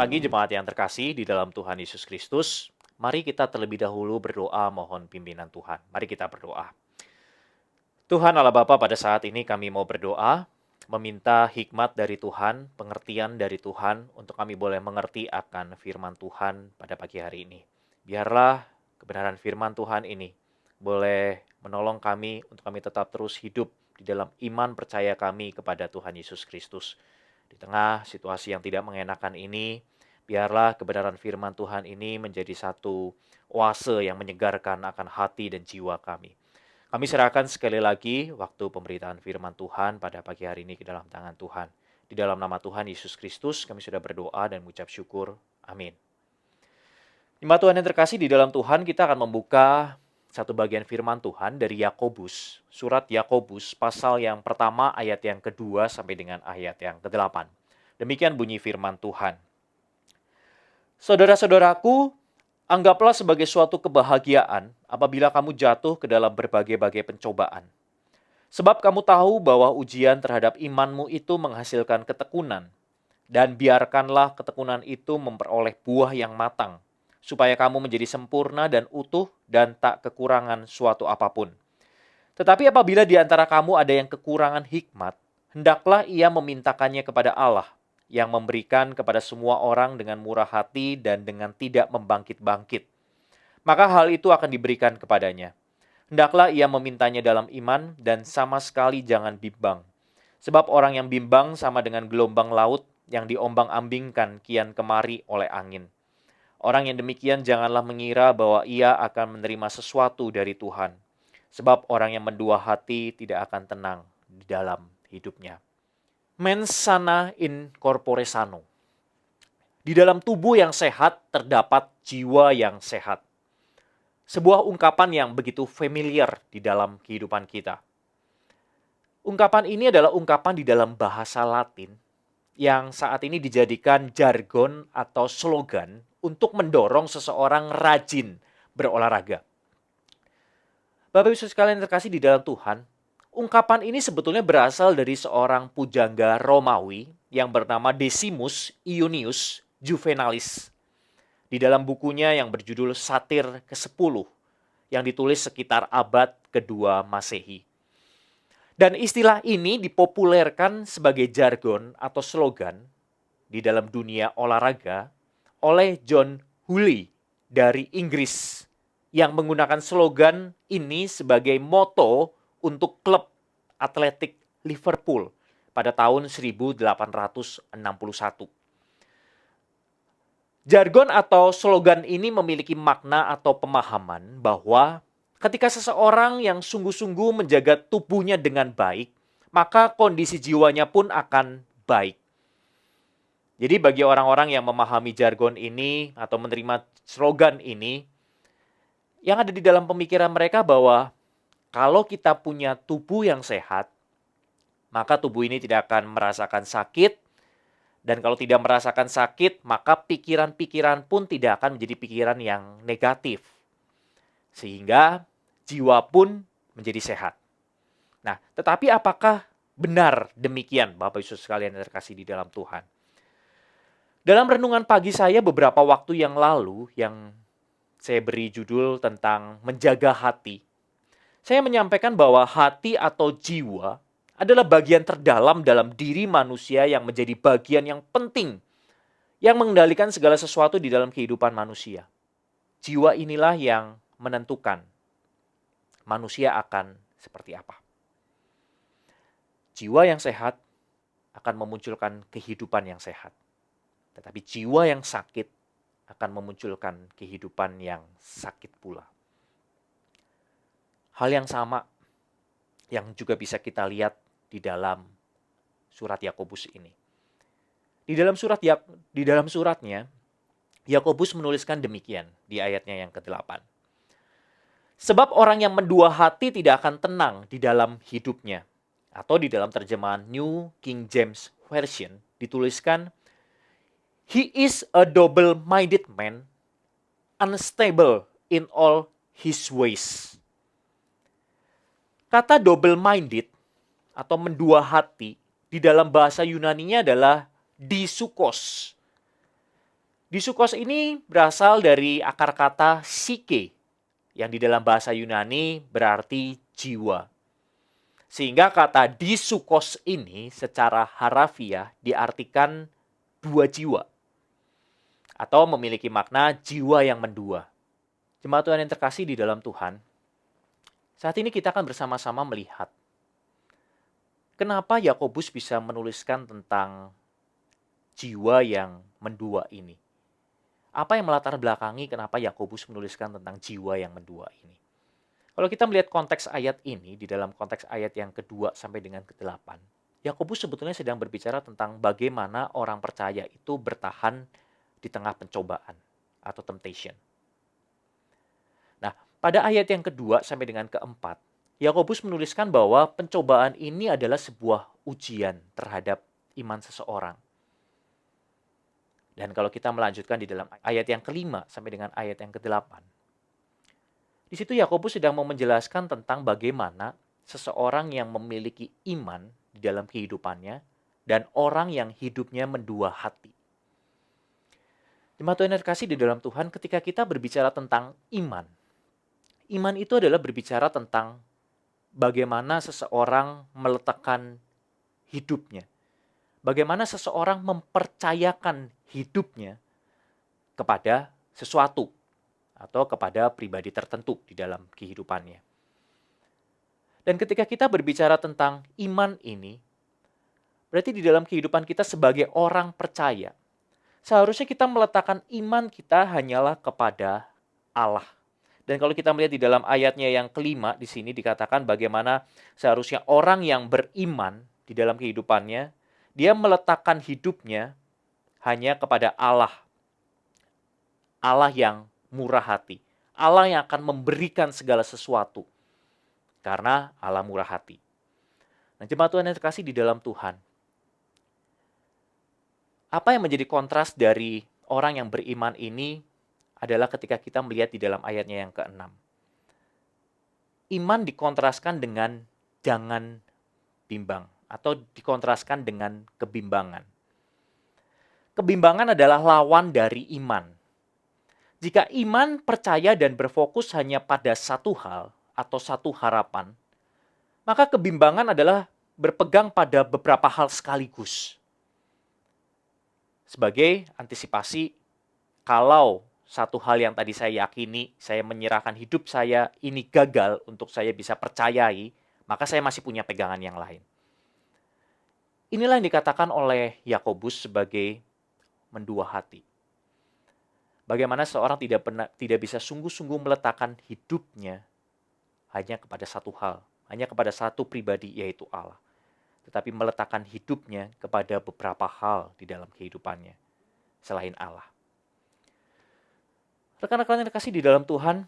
Pagi jemaat yang terkasih di dalam Tuhan Yesus Kristus, mari kita terlebih dahulu berdoa mohon pimpinan Tuhan. Mari kita berdoa. Tuhan Allah Bapa, pada saat ini kami mau berdoa, meminta hikmat dari Tuhan, pengertian dari Tuhan, untuk kami boleh mengerti akan firman Tuhan pada pagi hari ini. Biarlah kebenaran firman Tuhan ini boleh menolong kami untuk kami tetap terus hidup di dalam iman percaya kami kepada Tuhan Yesus Kristus. Di tengah situasi yang tidak mengenakan ini, biarlah kebenaran firman Tuhan ini menjadi satu oase yang menyegarkan akan hati dan jiwa kami. Kami serahkan sekali lagi waktu pemberitaan firman Tuhan pada pagi hari ini ke dalam tangan Tuhan. Di dalam nama Tuhan Yesus Kristus kami sudah berdoa dan mengucap syukur. Amin. Jemaat Tuhan yang terkasih, di dalam Tuhan kita akan membuka satu bagian firman Tuhan dari Yakobus. Surat Yakobus pasal yang pertama ayat yang kedua sampai dengan ayat yang ke-8. Demikian bunyi firman Tuhan. Saudara-saudaraku, anggaplah sebagai suatu kebahagiaan apabila kamu jatuh ke dalam berbagai-bagai pencobaan. Sebab kamu tahu bahwa ujian terhadap imanmu itu menghasilkan ketekunan. Dan biarkanlah ketekunan itu memperoleh buah yang matang, supaya kamu menjadi sempurna dan utuh dan tak kekurangan suatu apapun. Tetapi apabila di antara kamu ada yang kekurangan hikmat, hendaklah ia memintakannya kepada Allah, yang memberikan kepada semua orang dengan murah hati dan dengan tidak membangkit-bangkit. Maka hal itu akan diberikan kepadanya. Hendaklah ia memintanya dalam iman dan sama sekali jangan bimbang. Sebab orang yang bimbang sama dengan gelombang laut yang diombang-ambingkan kian kemari oleh angin. Orang yang demikian janganlah mengira bahwa ia akan menerima sesuatu dari Tuhan. Sebab orang yang mendua hati tidak akan tenang di dalam hidupnya. Mens sana in corpore sano. Di dalam tubuh yang sehat terdapat jiwa yang sehat. Sebuah ungkapan yang begitu familiar di dalam kehidupan kita. Ungkapan ini adalah ungkapan di dalam bahasa Latin yang saat ini dijadikan jargon atau slogan untuk mendorong seseorang rajin berolahraga. Bapak Ibu sekalian terkasih di dalam Tuhan, ungkapan ini sebetulnya berasal dari seorang pujangga Romawi yang bernama Decimus Iunius Juvenalis. Di dalam bukunya yang berjudul Satir ke-10 yang ditulis sekitar abad kedua Masehi. Dan istilah ini dipopulerkan sebagai jargon atau slogan di dalam dunia olahraga oleh John Hulley dari Inggris yang menggunakan slogan ini sebagai moto untuk klub atletik Liverpool pada tahun 1861. Jargon atau slogan ini memiliki makna atau pemahaman bahwa ketika seseorang yang sungguh-sungguh menjaga tubuhnya dengan baik, maka kondisi jiwanya pun akan baik. Jadi bagi orang-orang yang memahami jargon ini atau menerima slogan ini, yang ada di dalam pemikiran mereka bahwa kalau kita punya tubuh yang sehat, maka tubuh ini tidak akan merasakan sakit. Dan kalau tidak merasakan sakit, maka pikiran-pikiran pun tidak akan menjadi pikiran yang negatif. Sehingga jiwa pun menjadi sehat. Nah, tetapi apakah benar demikian, Bapak Ibu sekalian yang terkasih di dalam Tuhan? Dalam renungan pagi saya beberapa waktu yang lalu, yang saya beri judul tentang menjaga hati, saya menyampaikan bahwa hati atau jiwa adalah bagian terdalam dalam diri manusia yang menjadi bagian yang penting yang mengendalikan segala sesuatu di dalam kehidupan manusia. Jiwa inilah yang menentukan manusia akan seperti apa. Jiwa yang sehat akan memunculkan kehidupan yang sehat. Tetapi jiwa yang sakit akan memunculkan kehidupan yang sakit pula. Hal yang sama yang juga bisa kita lihat di dalam surat Yakobus ini. Di dalam suratnya, Yakobus menuliskan demikian di ayatnya yang ke-8. Sebab orang yang mendua hati tidak akan tenang di dalam hidupnya. Atau di dalam terjemahan New King James Version dituliskan, He is a double-minded man, unstable in all his ways. Kata double-minded atau mendua hati di dalam bahasa Yunaninya adalah disukos. Disukos ini berasal dari akar kata psyche, yang di dalam bahasa Yunani berarti jiwa. Sehingga kata disukos ini secara harafiah diartikan dua jiwa, atau memiliki makna jiwa yang mendua. Jemaat Tuhan yang terkasih di dalam Tuhan, saat ini kita akan bersama-sama melihat kenapa Yakobus bisa menuliskan tentang jiwa yang mendua ini. Apa yang melatar belakangi kenapa Yakobus menuliskan tentang jiwa yang mendua ini? Kalau kita melihat konteks ayat ini, di dalam konteks ayat yang kedua sampai dengan ke-8, Yakobus sebetulnya sedang berbicara tentang bagaimana orang percaya itu bertahan di tengah pencobaan atau temptation. Nah, pada ayat yang kedua sampai dengan keempat, Yakobus menuliskan bahwa pencobaan ini adalah sebuah ujian terhadap iman seseorang. Dan kalau kita melanjutkan di dalam ayat yang kelima sampai dengan ayat yang ke-8, di situ Yakobus sedang mau menjelaskan tentang bagaimana seseorang yang memiliki iman di dalam kehidupannya dan orang yang hidupnya mendua hati. Jemaat Tuhan yang terkasih di dalam Tuhan, ketika kita berbicara tentang iman, iman itu adalah berbicara tentang bagaimana seseorang meletakkan hidupnya. Bagaimana seseorang mempercayakan hidupnya kepada sesuatu atau kepada pribadi tertentu di dalam kehidupannya. Dan ketika kita berbicara tentang iman ini, berarti di dalam kehidupan kita sebagai orang percaya, seharusnya kita meletakkan iman kita hanyalah kepada Allah. Dan kalau kita melihat di dalam ayatnya yang kelima, di sini dikatakan bagaimana seharusnya orang yang beriman di dalam kehidupannya, dia meletakkan hidupnya hanya kepada Allah. Allah yang murah hati. Allah yang akan memberikan segala sesuatu. Karena Allah murah hati. Nah, jemaat Tuhan yang terkasih di dalam Tuhan, apa yang menjadi kontras dari orang yang beriman ini adalah ketika kita melihat di dalam ayatnya yang ke-6. Iman dikontraskan dengan jangan bimbang atau dikontraskan dengan kebimbangan. Kebimbangan adalah lawan dari iman. Jika iman percaya dan berfokus hanya pada satu hal atau satu harapan, maka kebimbangan adalah berpegang pada beberapa hal sekaligus. Sebagai antisipasi, kalau satu hal yang tadi saya yakini, saya menyerahkan hidup saya, ini gagal untuk saya bisa percayai, maka saya masih punya pegangan yang lain. Inilah yang dikatakan oleh Yakobus sebagai mendua hati. Bagaimana seorang tidak bisa sungguh-sungguh meletakkan hidupnya hanya kepada satu hal, hanya kepada satu pribadi, yaitu Allah. Tetapi meletakkan hidupnya kepada beberapa hal di dalam kehidupannya selain Allah. Rekan-rekan yang terkasih di dalam Tuhan,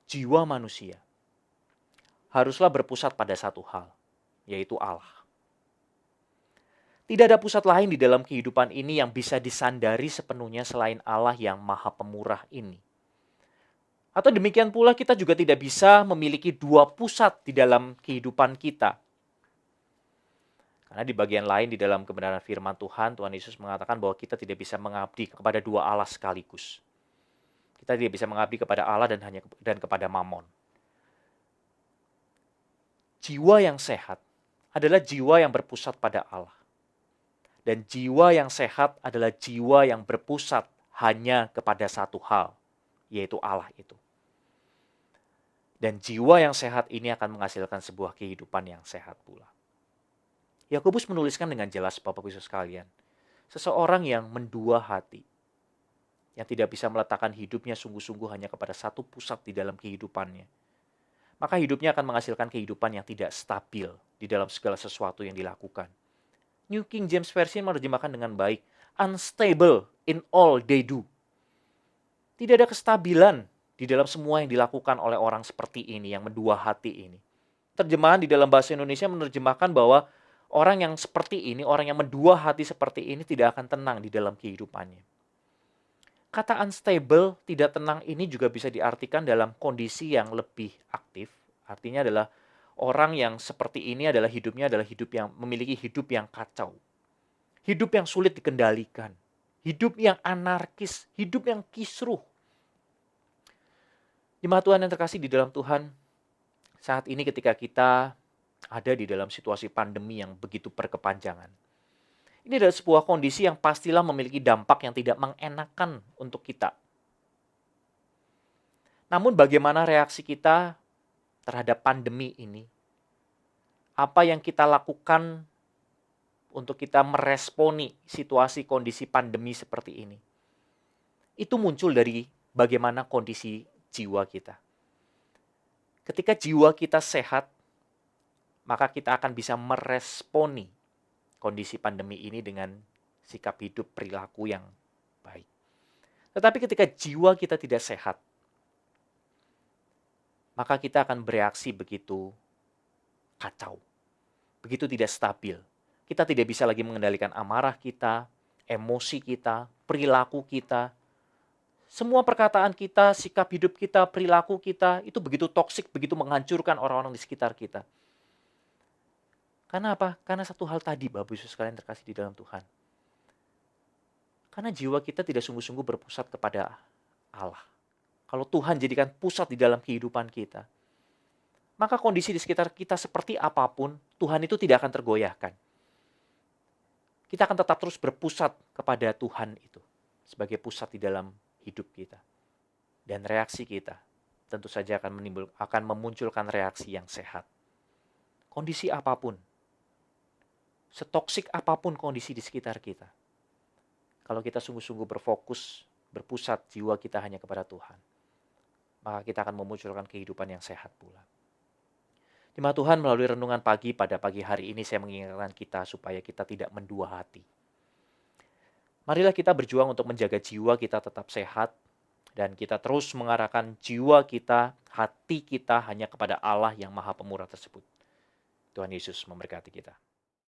jiwa manusia haruslah berpusat pada satu hal, yaitu Allah. Tidak ada pusat lain di dalam kehidupan ini yang bisa disandari sepenuhnya selain Allah yang Maha Pemurah ini. Atau demikian pula kita juga tidak bisa memiliki dua pusat di dalam kehidupan kita. Karena di bagian lain di dalam kebenaran firman Tuhan, Tuhan Yesus mengatakan bahwa kita tidak bisa mengabdi kepada dua Allah sekaligus. Kita tidak bisa mengabdi kepada Allah dan kepada Mamon. Jiwa yang sehat adalah jiwa yang berpusat pada Allah. Dan jiwa yang sehat adalah jiwa yang berpusat hanya kepada satu hal, yaitu Allah itu. Dan jiwa yang sehat ini akan menghasilkan sebuah kehidupan yang sehat pula. Yakobus menuliskan dengan jelas, Bapak Ibu sekalian, seseorang yang mendua hati, yang tidak bisa meletakkan hidupnya sungguh-sungguh hanya kepada satu pusat di dalam kehidupannya, maka hidupnya akan menghasilkan kehidupan yang tidak stabil di dalam segala sesuatu yang dilakukan. New King James Version menerjemahkan dengan baik, unstable in all they do. Tidak ada kestabilan di dalam semua yang dilakukan oleh orang seperti ini, yang mendua hati ini. Terjemahan di dalam bahasa Indonesia menerjemahkan bahwa orang yang seperti ini, orang yang mendua hati seperti ini tidak akan tenang di dalam kehidupannya. Kata unstable, tidak tenang ini juga bisa diartikan dalam kondisi yang lebih aktif. Artinya adalah orang yang seperti ini adalah hidupnya adalah hidup yang memiliki hidup yang kacau. Hidup yang sulit dikendalikan. hidup yang anarkis, hidup yang kisruh. Jemaat Tuhan yang terkasih di dalam Tuhan, saat ini ketika kita ada di dalam situasi pandemi yang begitu berkepanjangan, ini adalah sebuah kondisi yang pastilah memiliki dampak yang tidak mengenakan untuk kita. Namun bagaimana reaksi kita terhadap pandemi ini? Apa yang kita lakukan untuk kita meresponi situasi kondisi pandemi seperti ini? Itu muncul dari bagaimana kondisi jiwa kita. Ketika jiwa kita sehat, maka kita akan bisa meresponi kondisi pandemi ini dengan sikap hidup perilaku yang baik. Tetapi ketika jiwa kita tidak sehat, maka kita akan bereaksi begitu kacau, begitu tidak stabil. Kita tidak bisa lagi mengendalikan amarah kita, emosi kita, perilaku kita. Semua perkataan kita, sikap hidup kita, perilaku kita, itu begitu toksik, begitu menghancurkan orang-orang di sekitar kita. Karena apa? Karena satu hal tadi, Bapak Ibu sekalian terkasih di dalam Tuhan. Karena jiwa kita tidak sungguh-sungguh berpusat kepada Allah. Kalau Tuhan jadikan pusat di dalam kehidupan kita, maka kondisi di sekitar kita seperti apapun, Tuhan itu tidak akan tergoyahkan. Kita akan tetap terus berpusat kepada Tuhan itu sebagai pusat di dalam hidup kita. Dan reaksi kita tentu saja akan memunculkan reaksi yang sehat. Kondisi apapun, setoksik apapun kondisi di sekitar kita, kalau kita sungguh-sungguh berfokus, berpusat jiwa kita hanya kepada Tuhan, maka kita akan memunculkan kehidupan yang sehat pula. Jemaat Tuhan, melalui renungan pagi pada pagi hari ini saya mengingatkan kita supaya kita tidak mendua hati. Marilah kita berjuang untuk menjaga jiwa kita tetap sehat dan kita terus mengarahkan jiwa kita, hati kita hanya kepada Allah yang Maha Pemurah tersebut. Tuhan Yesus memberkati kita.